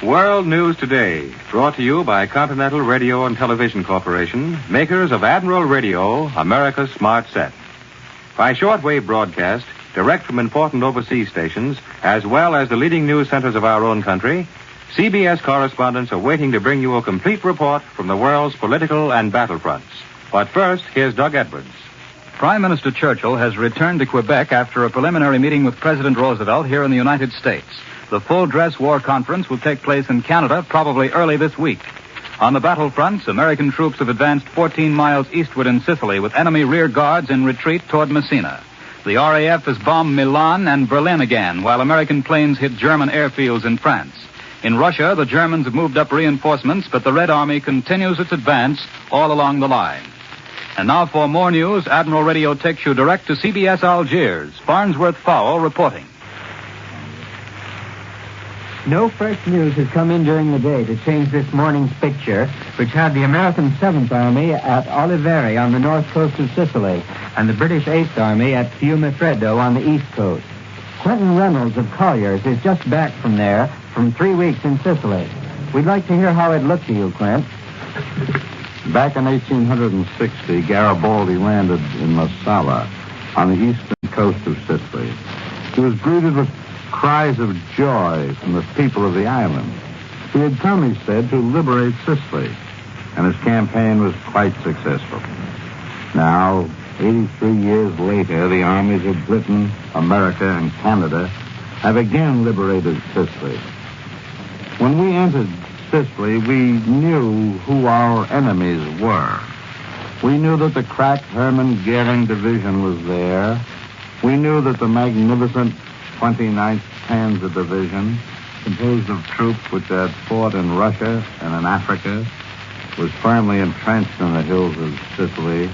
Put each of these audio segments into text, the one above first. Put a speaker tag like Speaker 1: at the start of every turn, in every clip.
Speaker 1: World News Today, brought to you by Continental Radio and Television Corporation, makers of Admiral Radio, America's smart set. By shortwave broadcast, direct from important overseas stations, as well as the leading news centers of our own country, CBS correspondents are waiting to bring you a complete report from the world's political and battlefronts. But first, here's Doug Edwards.
Speaker 2: Prime Minister Churchill has returned to Quebec after a preliminary meeting with President Roosevelt here in the United States. The full-dress war conference will take place in Canada probably early this week. On the battlefronts, American troops have advanced 14 miles eastward in Sicily with enemy rear guards in retreat toward Messina. The RAF has bombed Milan and Berlin again, while American planes hit German airfields in France. In Russia, the Germans have moved up reinforcements, but the Red Army continues its advance all along the line. And now for more news, Admiral Radio takes you direct to CBS Algiers. Farnsworth Fowle reporting.
Speaker 3: No fresh news has come in during the day to change this morning's picture, which had the American 7th Army at Oliveri on the north coast of Sicily and the British 8th Army at Fiumicefreddo on the east coast. Quentin Reynolds of Collier's is just back from there from 3 weeks in Sicily. We'd like to hear how it looked to you, Quint.
Speaker 4: Back in 1860, Garibaldi landed in Marsala on the eastern coast of Sicily. He was greeted with cries of joy from the people of the island. He had come, he said, to liberate Sicily, and his campaign was quite successful. Now, 83 years later, the armies of Britain, America, and Canada have again liberated Sicily. When we entered Sicily, we knew who our enemies were. We knew that the crack Hermann Goering Division was there. We knew that the magnificent 29th Panzer Division, composed of troops which had fought in Russia and in Africa, was firmly entrenched in the hills of Sicily.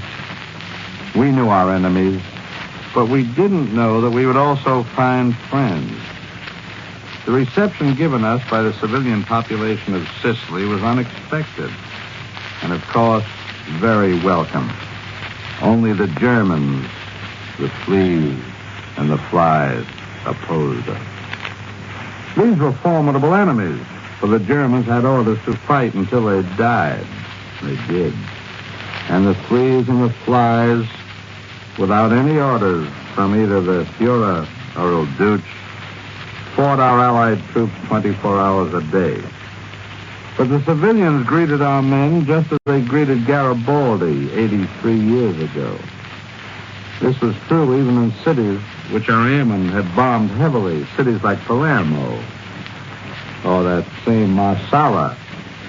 Speaker 4: We knew our enemies, but we didn't know that we would also find friends. The reception given us by the civilian population of Sicily was unexpected and, of course, very welcome. Only the Germans, the fleas, and the flies opposed us. These were formidable enemies, for the Germans had orders to fight until they died. They did. And the fleas and the flies, without any orders from either the Fuhrer or El Duce, fought our Allied troops 24 hours a day. But the civilians greeted our men just as they greeted Garibaldi 83 years ago. This was true even in cities which our airmen had bombed heavily, cities like Palermo, or that same Marsala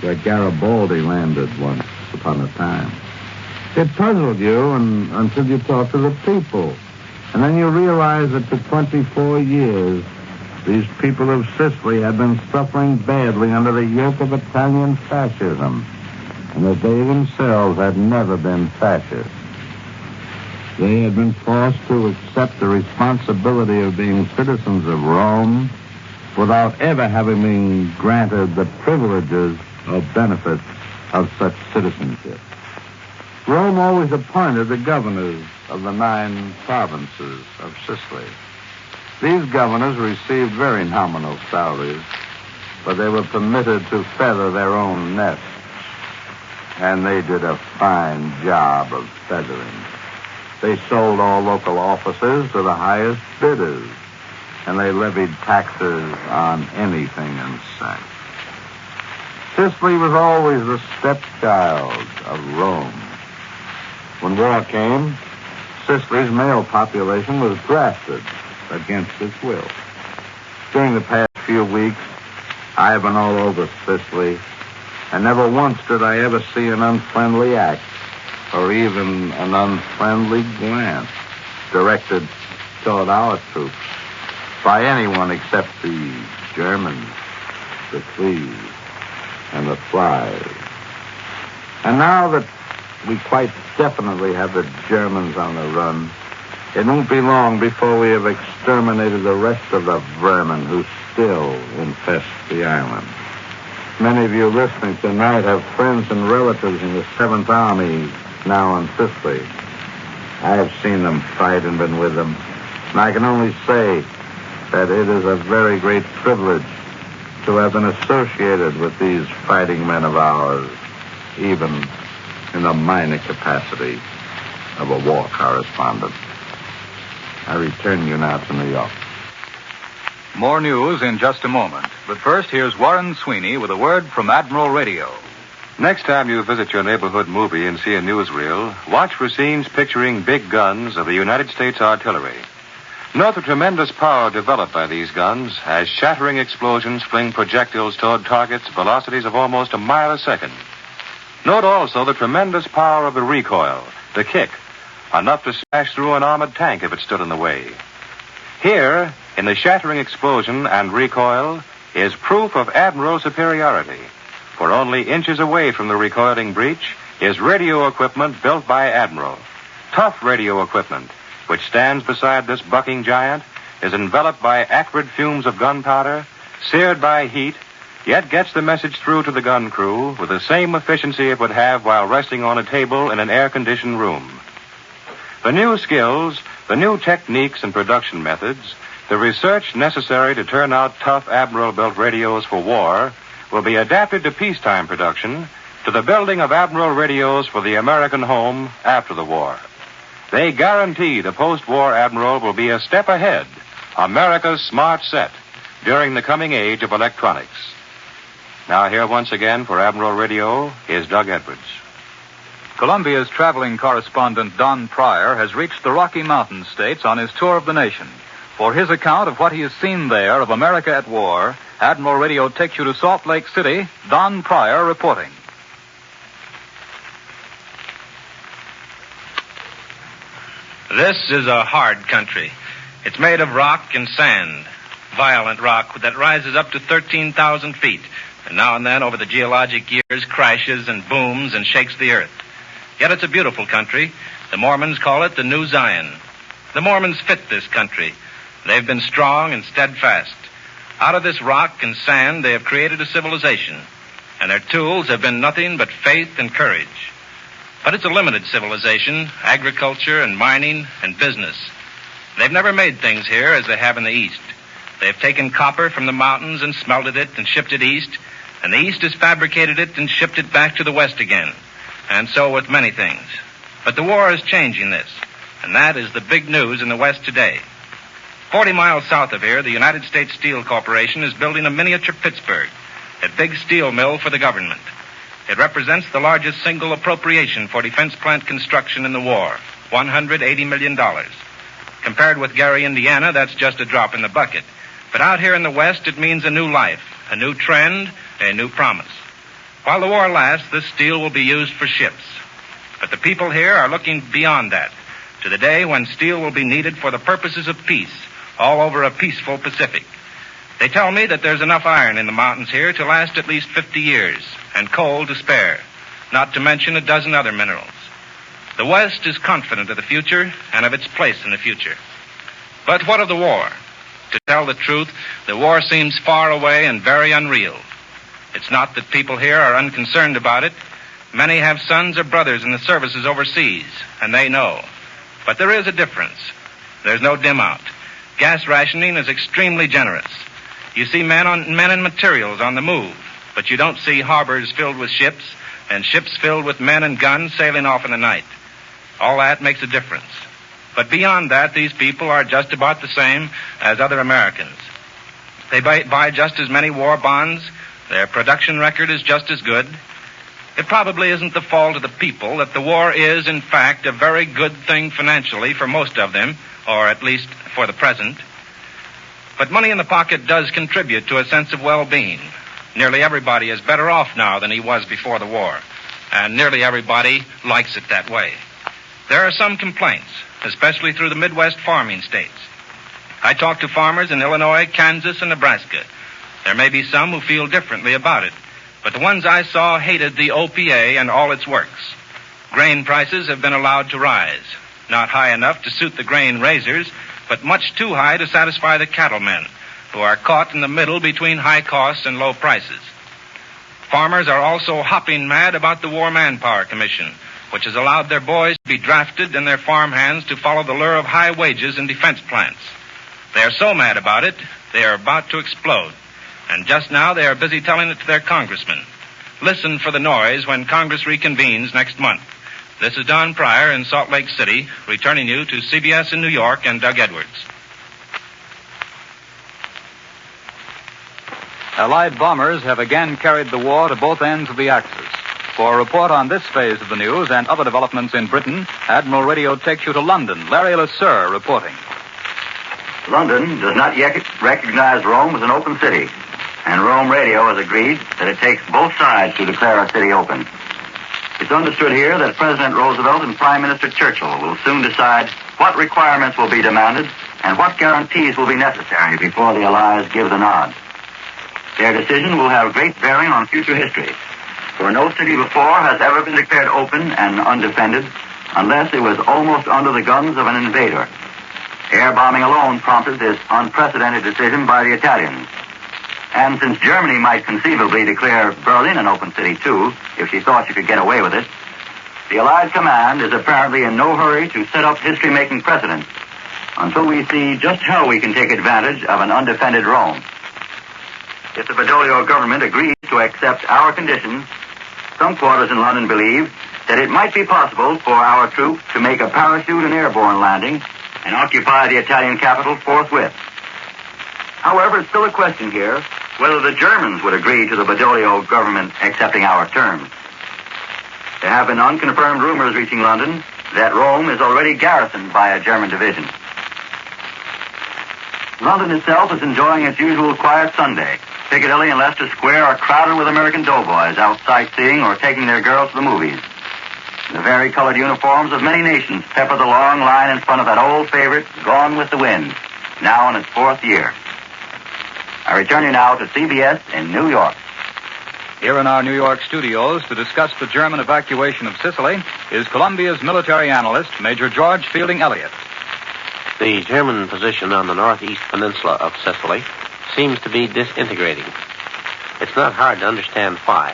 Speaker 4: where Garibaldi landed once upon a time. It puzzled you until you talked to the people, and then you realized that for 24 years, these people of Sicily had been suffering badly under the yoke of Italian fascism, and that they themselves had never been fascists. They had been forced to accept the responsibility of being citizens of Rome without ever having been granted the privileges or benefits of such citizenship. Rome always appointed the governors of the 9 provinces of Sicily. These governors received very nominal salaries, but they were permitted to feather their own nests, and they did a fine job of feathering. They sold all local offices to the highest bidders, and they levied taxes on anything in sight. Sicily was always the stepchild of Rome. When war came, Sicily's male population was drafted against its will. During the past few weeks, I have been all over Sicily, and never once did I ever see an unfriendly act or even an unfriendly glance directed toward our troops by anyone except the Germans, the fleas, and the flies. And now that we quite definitely have the Germans on the run, it won't be long before we have exterminated the rest of the vermin who still infest the island. Many of you listening tonight have friends and relatives in the 7th Army now in Sicily. I have seen them fight and been with them, and I can only say that it is a very great privilege to have been associated with these fighting men of ours, even in the minor capacity of a war correspondent. I return you now to New York.
Speaker 2: More news in just a moment. But first, here's Warren Sweeney with a word from Admiral Radio.
Speaker 1: Next time you visit your neighborhood movie and see a newsreel, watch for scenes picturing big guns of the United States artillery. Note the tremendous power developed by these guns as shattering explosions fling projectiles toward targets velocities of almost a mile a second. Note also the tremendous power of the recoil, the kick, enough to smash through an armored tank if it stood in the way. Here, in the shattering explosion and recoil, is proof of Admiral superiority. For only inches away from the recoiling breech is radio equipment built by Admiral. Tough radio equipment, which stands beside this bucking giant, is enveloped by acrid fumes of gunpowder, seared by heat, yet gets the message through to the gun crew with the same efficiency it would have while resting on a table in an air-conditioned room. The new skills, the new techniques and production methods, the research necessary to turn out tough Admiral-built radios for war will be adapted to peacetime production, to the building of Admiral radios for the American home after the war. They guarantee the post-war Admiral will be a step ahead, America's smart set, during the coming age of electronics. Now here once again for Admiral Radio is Doug Edwards.
Speaker 2: Columbia's traveling correspondent Don Pryor has reached the Rocky Mountain states on his tour of the nation. For his account of what he has seen there of America at war, Admiral Radio takes you to Salt Lake City. Don Pryor reporting.
Speaker 5: This is a hard country. It's made of rock and sand, violent rock that rises up to 13,000 feet, and now and then over the geologic years crashes and booms and shakes the earth. Yet it's a beautiful country. The Mormons call it the New Zion. The Mormons fit this country. They've been strong and steadfast. Out of this rock and sand, they have created a civilization, and their tools have been nothing but faith and courage. But it's a limited civilization, agriculture and mining and business. They've never made things here as they have in the East. They've taken copper from the mountains and smelted it and shipped it east, and the East has fabricated it and shipped it back to the West again. And so with many things. But the war is changing this, and that is the big news in the West today. 40 miles south of here, the United States Steel Corporation is building a miniature Pittsburgh, a big steel mill for the government. It represents the largest single appropriation for defense plant construction in the war, $180 million. Compared with Gary, Indiana, that's just a drop in the bucket. But out here in the West, it means a new life, a new trend, a new promise. While the war lasts, this steel will be used for ships. But the people here are looking beyond that, to the day when steel will be needed for the purposes of peace, all over a peaceful Pacific. They tell me that there's enough iron in the mountains here to last at least 50 years, and coal to spare, not to mention a dozen other minerals. The West is confident of the future and of its place in the future. But what of the war? To tell the truth, the war seems far away and very unreal. It's not that people here are unconcerned about it. Many have sons or brothers in the services overseas, and they know. But there is a difference. There's no dim out. Gas rationing is extremely generous. You see men and materials on the move, but you don't see harbors filled with ships and ships filled with men and guns sailing off in the night. All that makes a difference. But beyond that, these people are just about the same as other Americans. They buy just as many war bonds. Their production record is just as good. It probably isn't the fault of the people that the war is, in fact, a very good thing financially for most of them, or at least for the present. But money in the pocket does contribute to a sense of well-being. Nearly everybody is better off now than he was before the war, and nearly everybody likes it that way. There are some complaints, especially through the Midwest farming states. I talked to farmers in Illinois, Kansas, and Nebraska. There may be some who feel differently about it, but the ones I saw hated the OPA and all its works. Grain prices have been allowed to rise, not high enough to suit the grain raisers, but much too high to satisfy the cattlemen, who are caught in the middle between high costs and low prices. Farmers are also hopping mad about the War Manpower Commission, which has allowed their boys to be drafted and their farm hands to follow the lure of high wages in defense plants. They are so mad about it, they are about to explode. And just now they are busy telling it to their congressmen. Listen for the noise when Congress reconvenes next month. This is Don Pryor in Salt Lake City, returning you to CBS in New York and Doug Edwards.
Speaker 2: Allied bombers have again carried the war to both ends of the Axis. For a report on this phase of the news and other developments in Britain, Admiral Radio takes you to London. Larry Lasser reporting.
Speaker 6: London does not yet recognize Rome as an open city, and Rome Radio has agreed that it takes both sides to declare a city open. It's understood here that President Roosevelt and Prime Minister Churchill will soon decide what requirements will be demanded and what guarantees will be necessary before the Allies give the nod. Their decision will have great bearing on future history, for no city before has ever been declared open and undefended unless it was almost under the guns of an invader. Air bombing alone prompted this unprecedented decision by the Italians. And since Germany might conceivably declare Berlin an open city, too, if she thought she could get away with it, the Allied command is apparently in no hurry to set up history-making precedents until we see just how we can take advantage of an undefended Rome. If the Badoglio government agrees to accept our conditions, some quarters in London believe that it might be possible for our troops to make a parachute and airborne landing and occupy the Italian capital forthwith. However, it's still a question here whether the Germans would agree to the Badoglio government accepting our terms. There have been unconfirmed rumors reaching London that Rome is already garrisoned by a German division. London itself is enjoying its usual quiet Sunday. Piccadilly and Leicester Square are crowded with American doughboys out sightseeing or taking their girls to the movies. The varicolored uniforms of many nations pepper the long line in front of that old favorite, Gone with the Wind, now in its fourth year. I return you now to CBS in New York.
Speaker 2: Here in our New York studios to discuss the German evacuation of Sicily is Columbia's military analyst, Major George Fielding Elliott.
Speaker 7: The German position on the northeast peninsula of Sicily seems to be disintegrating. It's not hard to understand why.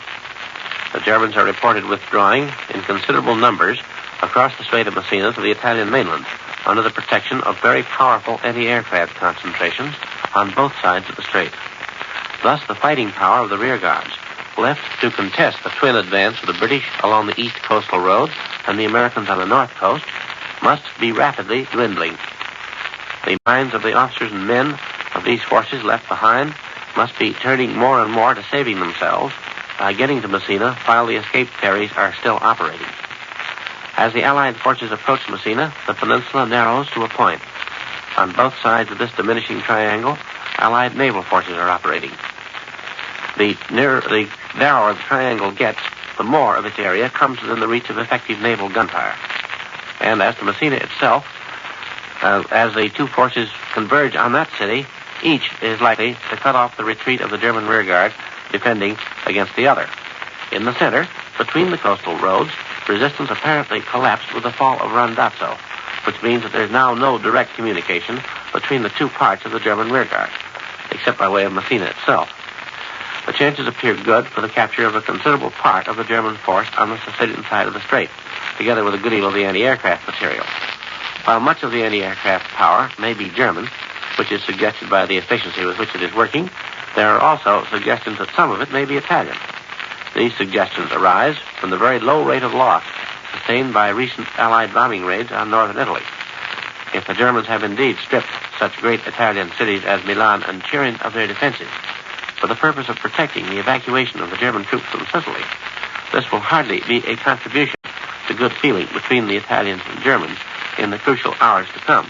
Speaker 7: The Germans are reported withdrawing in considerable numbers across the Strait of Messina to the Italian mainland under the protection of very powerful anti-aircraft concentrations on both sides of the strait. Thus, the fighting power of the rear guards, left to contest the twin advance of the British along the east coastal road and the Americans on the north coast, must be rapidly dwindling. The minds of the officers and men of these forces left behind must be turning more and more to saving themselves by getting to Messina while the escape ferries are still operating. As the Allied forces approach Messina, the peninsula narrows to a point. On both sides of this diminishing triangle, Allied naval forces are operating. The narrower the triangle gets, the more of its area comes within the reach of effective naval gunfire. And as to Messina itself, as the two forces converge on that city, each is likely to cut off the retreat of the German rearguard defending against the other. In the center, between the coastal roads, resistance apparently collapsed with the fall of Randazzo, which means that there's now no direct communication between the two parts of the German rearguard, except by way of Messina itself. The chances appear good for the capture of a considerable part of the German force on the Sicilian side of the strait, together with a good deal of the anti-aircraft material. While much of the anti-aircraft power may be German, which is suggested by the efficiency with which it is working, there are also suggestions that some of it may be Italian. These suggestions arise from the very low rate of loss sustained by recent Allied bombing raids on northern Italy. If the Germans have indeed stripped such great Italian cities as Milan and Turin of their defenses for the purpose of protecting the evacuation of the German troops from Sicily, this will hardly be a contribution to good feeling between the Italians and Germans in the crucial hours to come.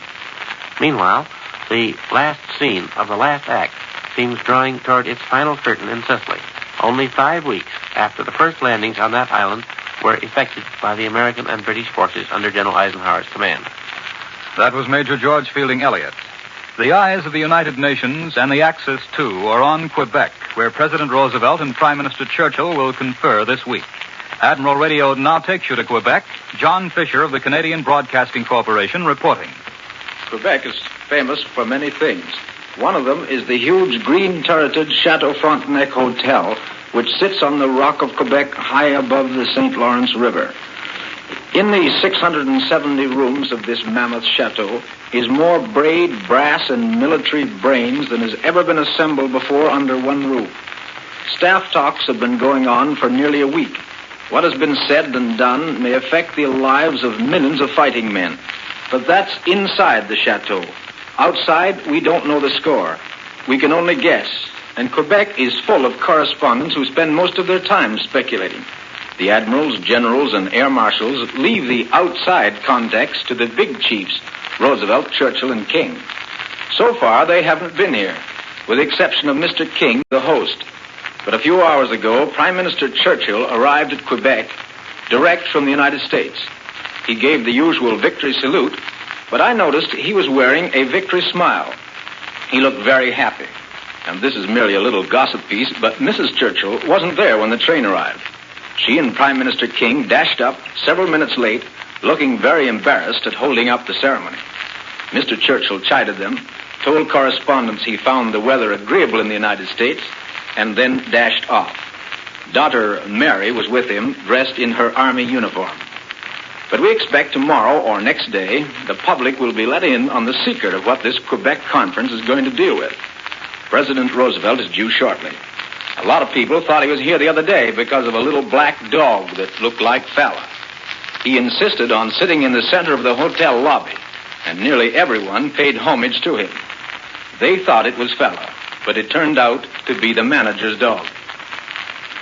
Speaker 7: Meanwhile, the last scene of the last act seems drawing toward its final curtain in Sicily, only 5 weeks after the first landings on that island were effected by the American and British forces under General Eisenhower's command.
Speaker 2: That was Major George Fielding Elliott. The eyes of the United Nations and the Axis, too, are on Quebec, where President Roosevelt and Prime Minister Churchill will confer this week. Admiral Radio now takes you to Quebec. John Fisher of the Canadian Broadcasting Corporation reporting.
Speaker 8: Quebec is famous for many things. One of them is the huge green-turreted Chateau Frontenac Hotel, which sits on the rock of Quebec high above the St. Lawrence River. In the 670 rooms of this mammoth chateau is more braid, brass, and military brains than has ever been assembled before under one roof. Staff talks have been going on for nearly a week. What has been said and done may affect the lives of millions of fighting men. But that's inside the chateau. Outside, we don't know the score. We can only guess. And Quebec is full of correspondents who spend most of their time speculating. The admirals, generals, and air marshals leave the outside context to the big chiefs, Roosevelt, Churchill, and King. So far, they haven't been here, with the exception of Mr. King, the host. But a few hours ago, Prime Minister Churchill arrived at Quebec direct from the United States. He gave the usual victory salute, but I noticed he was wearing a victory smile. He looked very happy. And this is merely a little gossip piece, but Mrs. Churchill wasn't there when the train arrived. She and Prime Minister King dashed up several minutes late, looking very embarrassed at holding up the ceremony. Mr. Churchill chided them, told correspondents he found the weather agreeable in the United States, and then dashed off. Daughter Mary was with him, dressed in her army uniform. But we expect tomorrow or next day, the public will be let in on the secret of what this Quebec conference is going to deal with. President Roosevelt is due shortly. A lot of people thought he was here the other day because of a little black dog that looked like Falla. He insisted on sitting in the center of the hotel lobby, and nearly everyone paid homage to him. They thought it was Falla, but it turned out to be the manager's dog.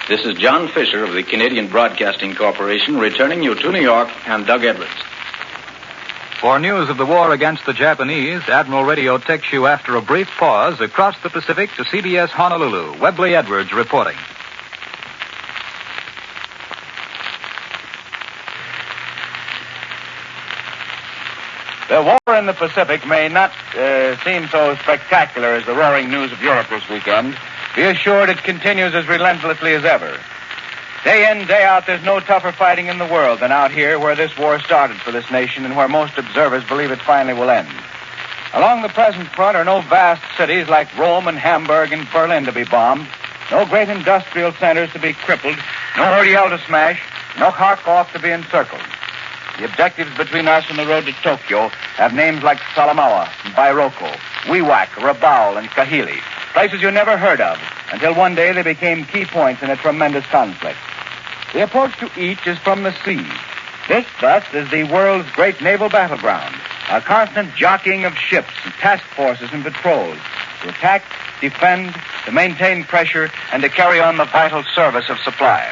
Speaker 8: This is John Fisher of the Canadian Broadcasting Corporation, returning you to New York, and Doug Edwards.
Speaker 2: For news of the war against the Japanese, Admiral Radio takes you after a brief pause across the Pacific to CBS Honolulu. Webley Edwards reporting.
Speaker 9: The war in the Pacific may not seem so spectacular as the roaring news of Europe this weekend. Be assured it continues as relentlessly as ever. Day in, day out, there's no tougher fighting in the world than out here where this war started for this nation and where most observers believe it finally will end. Along the present front are no vast cities like Rome and Hamburg and Berlin to be bombed, no great industrial centers to be crippled, no Ordeal to smash, no Kharkov to be encircled. The objectives between us and the road to Tokyo have names like Salamaua, Bairoko, Wewak, Rabaul, and Kahili, places you never heard of until one day they became key points in a tremendous conflict. The approach to each is from the sea. This, thus, is the world's great naval battleground, a constant jockeying of ships and task forces and patrols to attack, defend, to maintain pressure, and to carry on the vital service of supply.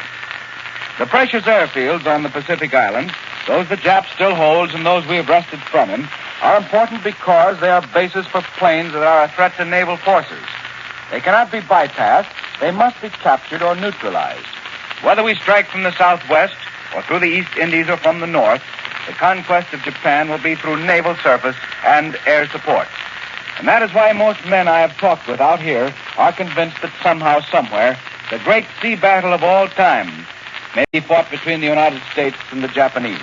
Speaker 9: The precious airfields on the Pacific Islands, those the Jap still holds and those we have wrested from him, are important because they are bases for planes that are a threat to naval forces. They cannot be bypassed. They must be captured or neutralized. Whether we strike from the southwest or through the East Indies or from the north, the conquest of Japan will be through naval surface and air support. And that is why most men I have talked with out here are convinced that somehow, somewhere, the great sea battle of all time may be fought between the United States and the Japanese.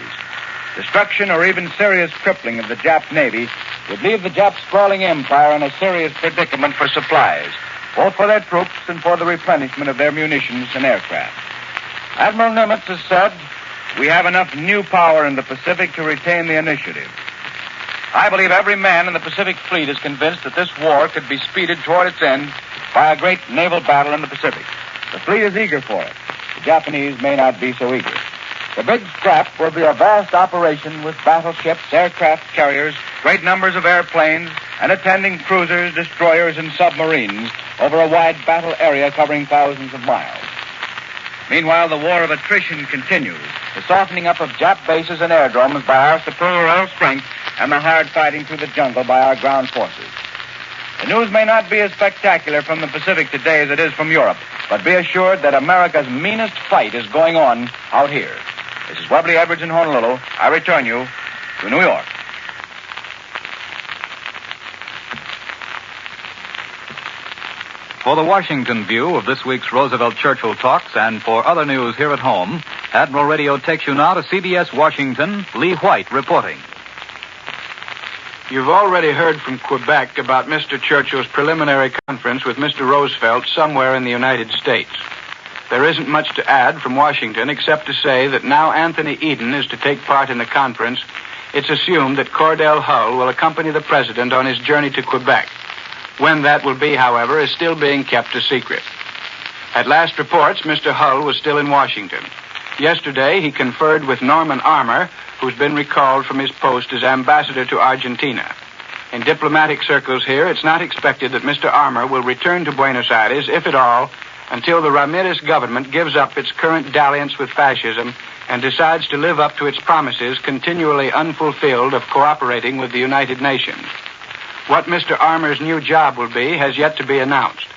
Speaker 9: Destruction or even serious crippling of the Jap Navy would leave the Jap sprawling empire in a serious predicament for supplies, both for their troops and for the replenishment of their munitions and aircraft. Admiral Nimitz has said, we have enough new power in the Pacific to retain the initiative. I believe every man in the Pacific Fleet is convinced that this war could be speeded toward its end by a great naval battle in the Pacific. The fleet is eager for it. The Japanese may not be so eager. The big scrap will be a vast operation with battleships, aircraft carriers, great numbers of airplanes, and attending cruisers, destroyers, and submarines over a wide battle area covering thousands of miles. Meanwhile, the war of attrition continues, the softening up of Jap bases and aerodromes by our superior air strength and the hard fighting through the jungle by our ground forces. The news may not be as spectacular from the Pacific today as it is from Europe, but be assured that America's meanest fight is going on out here. This is Webley Edwards in Honolulu. I return you to New York.
Speaker 2: For the Washington view of this week's Roosevelt-Churchill talks and for other news here at home, Admiral Radio takes you now to CBS Washington, Lee White reporting.
Speaker 10: You've already heard from Quebec about Mr. Churchill's preliminary conference with Mr. Roosevelt somewhere in the United States. there isn't much to add from Washington except to say that now Anthony Eden is to take part in the conference, it's assumed that Cordell Hull will accompany the president on his journey to Quebec. When that will be, however, is still being kept a secret. At last reports, Mr. Hull was still in Washington. Yesterday, he conferred with Norman Armour, who's been recalled from his post as ambassador to Argentina. In diplomatic circles here, it's not expected that Mr. Armour will return to Buenos Aires, if at all, until the Ramirez government gives up its current dalliance with fascism and decides to live up to its promises, continually unfulfilled, of cooperating with the United Nations. What Mr. Armour's new job will be has yet to be announced.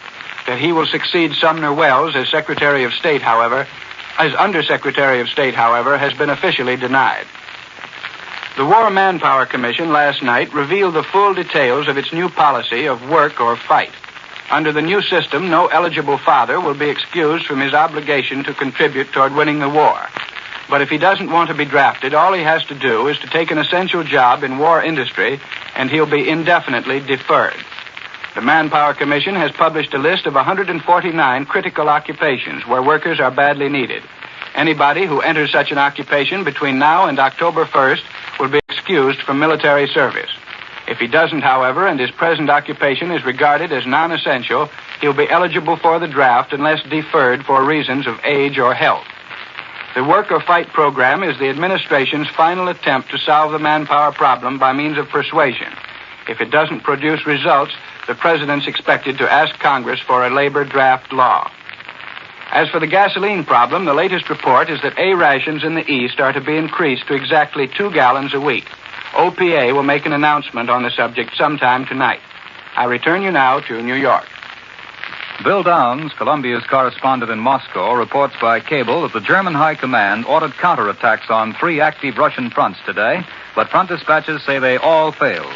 Speaker 10: That he will succeed Sumner Welles as Secretary of State, however, as Undersecretary of State, however, has been officially denied. The War Manpower Commission last night revealed the full details of its new policy of work or fight. Under the new system, no eligible father will be excused from his obligation to contribute toward winning the war. But if he doesn't want to be drafted, all he has to do is to take an essential job in war industry, and he'll be indefinitely deferred. The Manpower Commission has published a list of 149 critical occupations where workers are badly needed. Anybody who enters such an occupation between now and October 1st will be excused from military service. If he doesn't, however, and his present occupation is regarded as non-essential, he'll be eligible for the draft unless deferred for reasons of age or health. The Work or Fight program is the administration's final attempt to solve the manpower problem by means of persuasion. If it doesn't produce results, the president's expected to ask Congress for a labor draft law. As for the gasoline problem, the latest report is that A rations in the East are to be increased to exactly 2 gallons a week. OPA will make an announcement on the subject sometime tonight. I return you now to New York.
Speaker 2: Bill Downs, Columbia's correspondent in Moscow, reports by cable that the German High Command ordered counterattacks on 3 active Russian fronts today, but front dispatches say they all failed.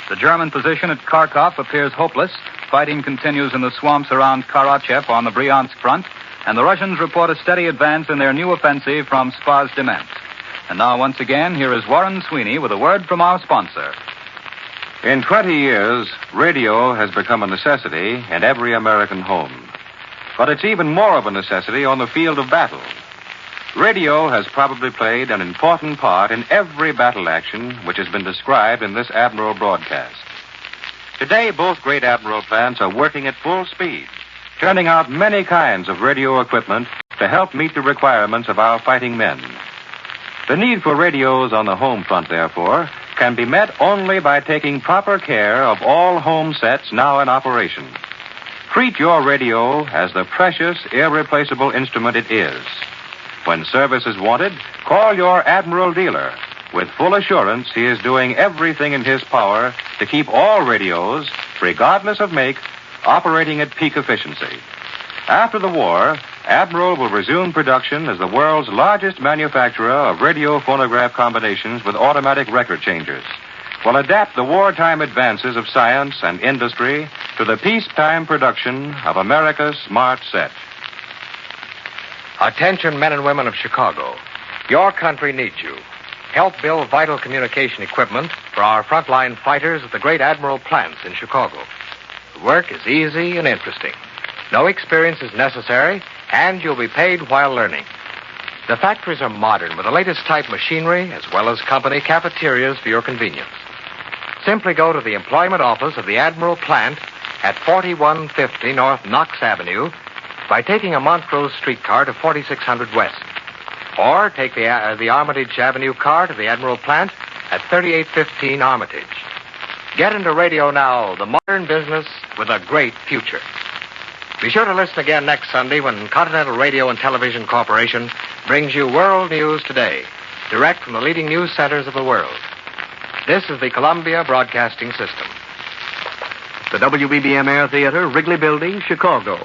Speaker 2: The German position at Kharkov appears hopeless. Fighting continues in the swamps around Karachev on the Bryansk front, and the Russians report a steady advance in their new offensive from Spaz-Demensk. And now, once again, here is Warren Sweeney with a word from our sponsor.
Speaker 1: In 20 years, radio has become a necessity in every American home. But it's even more of a necessity on the field of battle. Radio has probably played an important part in every battle action which has been described in this Admiral broadcast. Today, both great Admiral plants are working at full speed, turning out many kinds of radio equipment to help meet the requirements of our fighting men. The need for radios on the home front, therefore, can be met only by taking proper care of all home sets now in operation. Treat your radio as the precious, irreplaceable instrument it is. When service is wanted, call your Admiral dealer. With full assurance, he is doing everything in his power to keep all radios, regardless of make, operating at peak efficiency. After the war, Admiral will resume production as the world's largest manufacturer of radio phonograph combinations with automatic record changers. Will adapt the wartime advances of science and industry to the peacetime production of America's smart set.
Speaker 11: Attention, men and women of Chicago. Your country needs you. Help build vital communication equipment for our frontline fighters at the great Admiral plants in Chicago. The work is easy and interesting. No experience is necessary, and you'll be paid while learning. The factories are modern with the latest type machinery as well as company cafeterias for your convenience. Simply go to the employment office of the Admiral plant at 4150 North Knox Avenue by taking a Montrose streetcar to 4600 West. Or take the Armitage Avenue car to the Admiral plant at 3815 Armitage. Get into radio now, the modern business with a great future. Be sure to listen again next Sunday when Continental Radio and Television Corporation brings you World News Today, direct from the leading news centers of the world. This is the Columbia Broadcasting System.
Speaker 12: The WBBM Air Theater, Wrigley Building, Chicago.